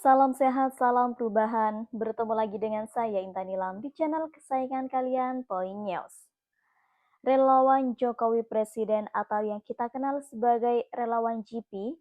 Salam sehat, salam perubahan. Bertemu lagi dengan saya Intan Nilam di channel kesayangan kalian, Point News. Relawan Jokowi Presiden atau yang kita kenal sebagai relawan GP,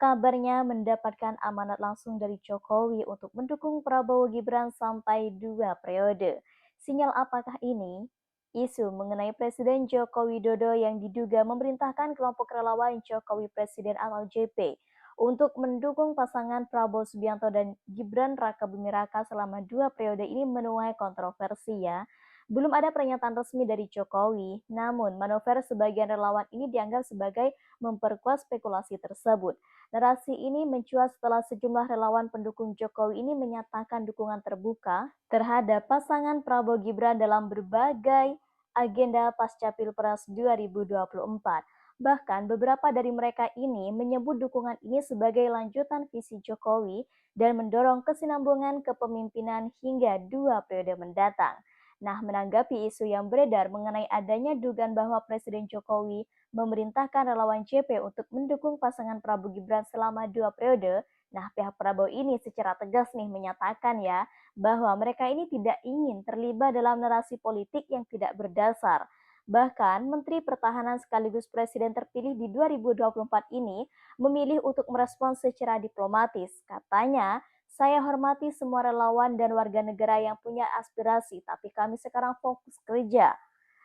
kabarnya mendapatkan amanat langsung dari Jokowi untuk mendukung Prabowo Gibran sampai 2 periode. Sinyal apakah ini? Isu mengenai Presiden Joko Widodo yang diduga memerintahkan kelompok relawan Jokowi Presiden atau JP untuk mendukung pasangan Prabowo Subianto dan Gibran Rakabuming Raka selama 2 periode ini menuai kontroversi ya. Belum ada pernyataan resmi dari Jokowi, namun manuver sebagian relawan ini dianggap sebagai memperkuat spekulasi tersebut. Narasi ini mencuat setelah sejumlah relawan pendukung Jokowi ini menyatakan dukungan terbuka terhadap pasangan Prabowo Gibran dalam berbagai agenda pasca Pilpres 2024. Bahkan beberapa dari mereka ini menyebut dukungan ini sebagai lanjutan visi Jokowi dan mendorong kesinambungan kepemimpinan hingga 2 periode mendatang. Nah, menanggapi isu yang beredar mengenai adanya dugaan bahwa Presiden Jokowi memerintahkan relawan JP untuk mendukung pasangan Prabowo Gibran selama 2 periode, nah pihak Prabowo ini secara tegas nih menyatakan ya bahwa mereka ini tidak ingin terlibat dalam narasi politik yang tidak berdasar. Bahkan Menteri Pertahanan sekaligus Presiden terpilih di 2024 ini memilih untuk merespons secara diplomatis. Katanya, saya hormati semua relawan dan warga negara yang punya aspirasi, tapi kami sekarang fokus kerja.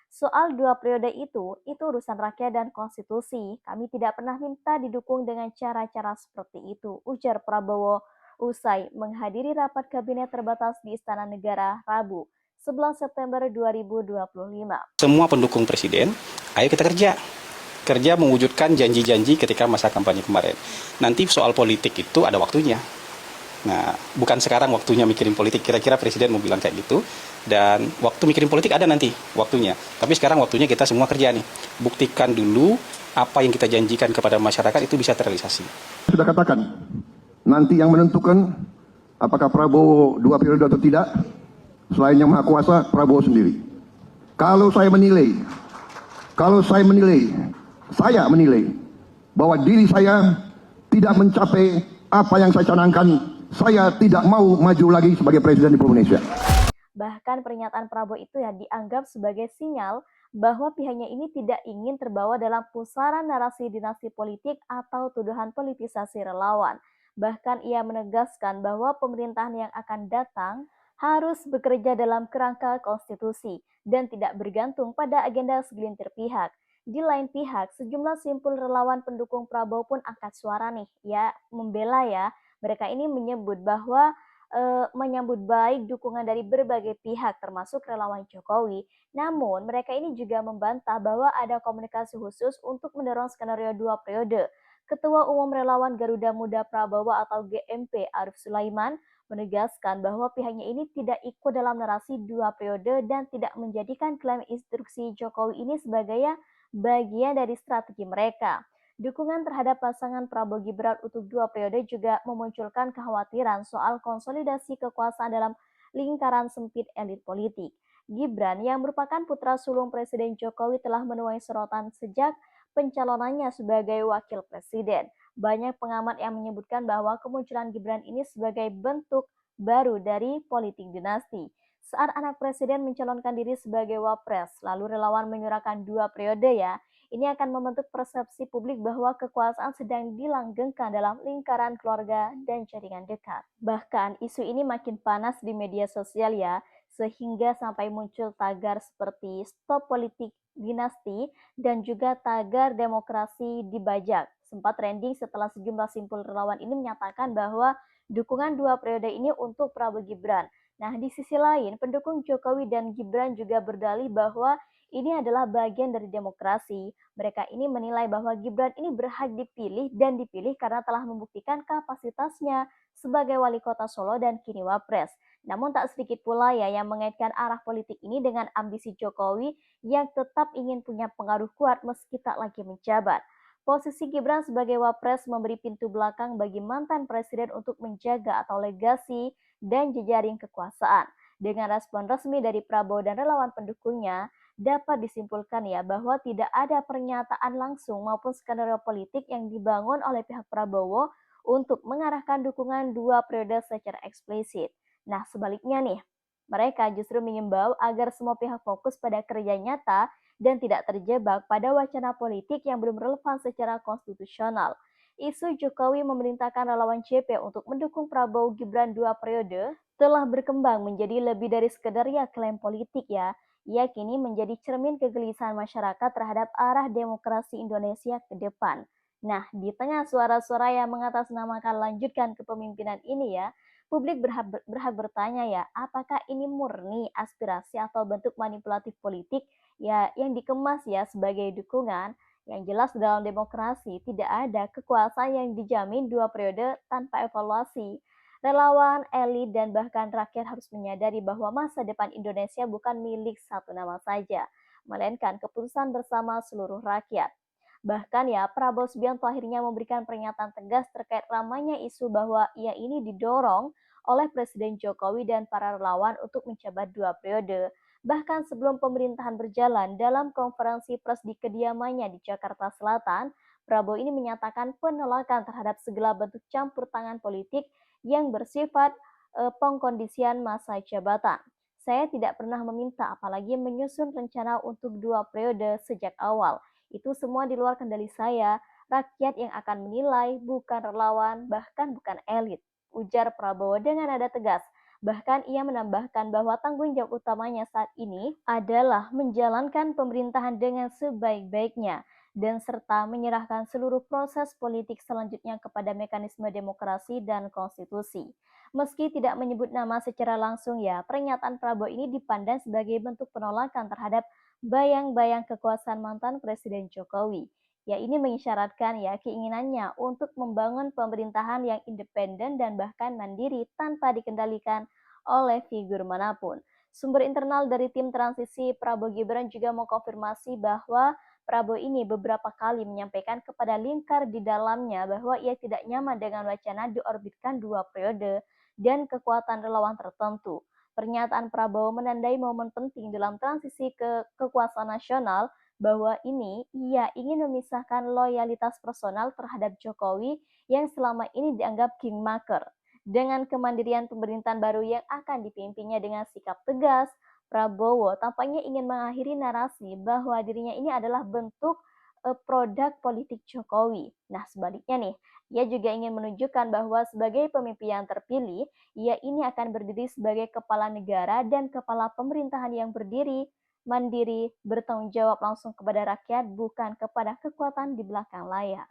Soal 2 periode itu urusan rakyat dan konstitusi. Kami tidak pernah minta didukung dengan cara-cara seperti itu, ujar Prabowo usai menghadiri rapat kabinet terbatas di Istana Negara Rabu, 11 September 2025. Semua pendukung presiden, ayo kita kerja. Kerja mewujudkan janji-janji ketika masa kampanye kemarin. Nanti soal politik itu ada waktunya. Nah, bukan sekarang waktunya mikirin politik. Kira-kira presiden mau bilang kayak gitu. Dan waktu mikirin politik ada nanti waktunya. Tapi sekarang waktunya kita semua kerja nih. Buktikan dulu apa yang kita janjikan kepada masyarakat itu bisa terrealisasi. Sudah katakan, nanti yang menentukan apakah Prabowo 2 periode atau tidak, selain yang maha kuasa, Prabowo sendiri. Kalau saya menilai bahwa diri saya tidak mencapai apa yang saya canangkan, saya tidak mau maju lagi sebagai presiden di Indonesia. Bahkan pernyataan Prabowo itu ya dianggap sebagai sinyal bahwa pihaknya ini tidak ingin terbawa dalam pusaran narasi dinasti politik atau tuduhan politisasi relawan. Bahkan ia menegaskan bahwa pemerintahan yang akan datang harus bekerja dalam kerangka konstitusi dan tidak bergantung pada agenda segelintir pihak. Di lain pihak, sejumlah simpul relawan pendukung Prabowo pun angkat suara nih, ya membela ya. Mereka ini menyebut bahwa menyambut baik dukungan dari berbagai pihak termasuk relawan Jokowi. Namun mereka ini juga membantah bahwa ada komunikasi khusus untuk mendorong skenario 2 periode. Ketua Umum Relawan Garuda Muda Prabowo atau GMP Arif Sulaiman menegaskan bahwa pihaknya ini tidak ikut dalam narasi 2 periode dan tidak menjadikan klaim instruksi Jokowi ini sebagai bagian dari strategi mereka. Dukungan terhadap pasangan Prabowo Gibran untuk 2 periode juga memunculkan kekhawatiran soal konsolidasi kekuasaan dalam lingkaran sempit elit politik. Gibran yang merupakan putra sulung Presiden Jokowi telah menuai sorotan sejak pencalonannya sebagai wakil presiden. Banyak pengamat yang menyebutkan bahwa kemunculan Gibran ini sebagai bentuk baru dari politik dinasti. Saat anak presiden mencalonkan diri sebagai wapres, lalu relawan menyurahkan 2 periode ya, ini akan membentuk persepsi publik bahwa kekuasaan sedang dilanggengkan dalam lingkaran keluarga dan jaringan dekat. Bahkan isu ini makin panas di media sosial ya, sehingga sampai muncul tagar seperti stop politik dinasti dan juga tagar demokrasi dibajak. Sempat trending setelah sejumlah simpul relawan ini menyatakan bahwa dukungan 2 periode ini untuk Prabowo Gibran. Nah, di sisi lain, pendukung Jokowi dan Gibran juga berdalih bahwa ini adalah bagian dari demokrasi. Mereka ini menilai bahwa Gibran ini berhak dipilih dan dipilih karena telah membuktikan kapasitasnya sebagai wali kota Solo dan kini wapres. Namun tak sedikit pula ya yang mengaitkan arah politik ini dengan ambisi Jokowi yang tetap ingin punya pengaruh kuat meski tak lagi menjabat. Posisi Gibran sebagai wapres memberi pintu belakang bagi mantan presiden untuk menjaga atau legasi dan jejaring kekuasaan. Dengan respon resmi dari Prabowo dan relawan pendukungnya, dapat disimpulkan ya bahwa tidak ada pernyataan langsung maupun skenario politik yang dibangun oleh pihak Prabowo untuk mengarahkan dukungan 2 periode secara eksplisit. Nah, sebaliknya nih, mereka justru mengimbau agar semua pihak fokus pada kerja nyata dan tidak terjebak pada wacana politik yang belum relevan secara konstitusional. Isu Jokowi memerintahkan relawan CP untuk mendukung Prabowo Gibran 2 periode telah berkembang menjadi lebih dari sekedar klaim politik ya. Ia kini menjadi cermin kegelisahan masyarakat terhadap arah demokrasi Indonesia ke depan. Nah, di tengah suara-suara yang mengatasnamakan lanjutkan kepemimpinan ini ya, publik berhak bertanya ya, apakah ini murni aspirasi atau bentuk manipulatif politik ya yang dikemas ya sebagai dukungan. Yang jelas dalam demokrasi tidak ada kekuasaan yang dijamin 2 periode tanpa evaluasi. Relawan, elit, dan bahkan rakyat harus menyadari bahwa masa depan Indonesia bukan milik satu nama saja, melainkan keputusan bersama seluruh rakyat. Bahkan ya, Prabowo Subianto akhirnya memberikan pernyataan tegas terkait ramainya isu bahwa ia ini didorong oleh Presiden Jokowi dan para relawan untuk menjabat 2 periode. Bahkan sebelum pemerintahan berjalan dalam konferensi pers di kediamannya di Jakarta Selatan, Prabowo ini menyatakan penolakan terhadap segala bentuk campur tangan politik yang bersifat pengkondisian masa jabatan. Saya tidak pernah meminta apalagi menyusun rencana untuk 2 periode sejak awal. Itu semua di luar kendali saya, rakyat yang akan menilai, bukan relawan, bahkan bukan elit, ujar Prabowo dengan nada tegas. Bahkan ia menambahkan bahwa tanggung jawab utamanya saat ini adalah menjalankan pemerintahan dengan sebaik-baiknya dan serta menyerahkan seluruh proses politik selanjutnya kepada mekanisme demokrasi dan konstitusi. Meski tidak menyebut nama secara langsung ya, pernyataan Prabowo ini dipandang sebagai bentuk penolakan terhadap bayang-bayang kekuasaan mantan Presiden Jokowi. Ya, ini mengisyaratkan ya keinginannya untuk membangun pemerintahan yang independen dan bahkan mandiri tanpa dikendalikan oleh figur manapun. Sumber internal dari tim transisi Prabowo Gibran juga mengkonfirmasi bahwa Prabowo ini beberapa kali menyampaikan kepada lingkar di dalamnya bahwa ia tidak nyaman dengan wacana diorbitkan 2 periode dan kekuatan relawan tertentu. Pernyataan Prabowo menandai momen penting dalam transisi ke kekuasaan nasional bahwa ini ia ingin memisahkan loyalitas personal terhadap Jokowi yang selama ini dianggap kingmaker. Dengan kemandirian pemerintahan baru yang akan dipimpinnya dengan sikap tegas, Prabowo tampaknya ingin mengakhiri narasi bahwa dirinya ini adalah bentuk produk politik Jokowi. Nah, sebaliknya nih, ia juga ingin menunjukkan bahwa sebagai pemimpin yang terpilih, ia ini akan berdiri sebagai kepala negara dan kepala pemerintahan yang berdiri mandiri, bertanggung jawab langsung kepada rakyat, bukan kepada kekuatan di belakang layar.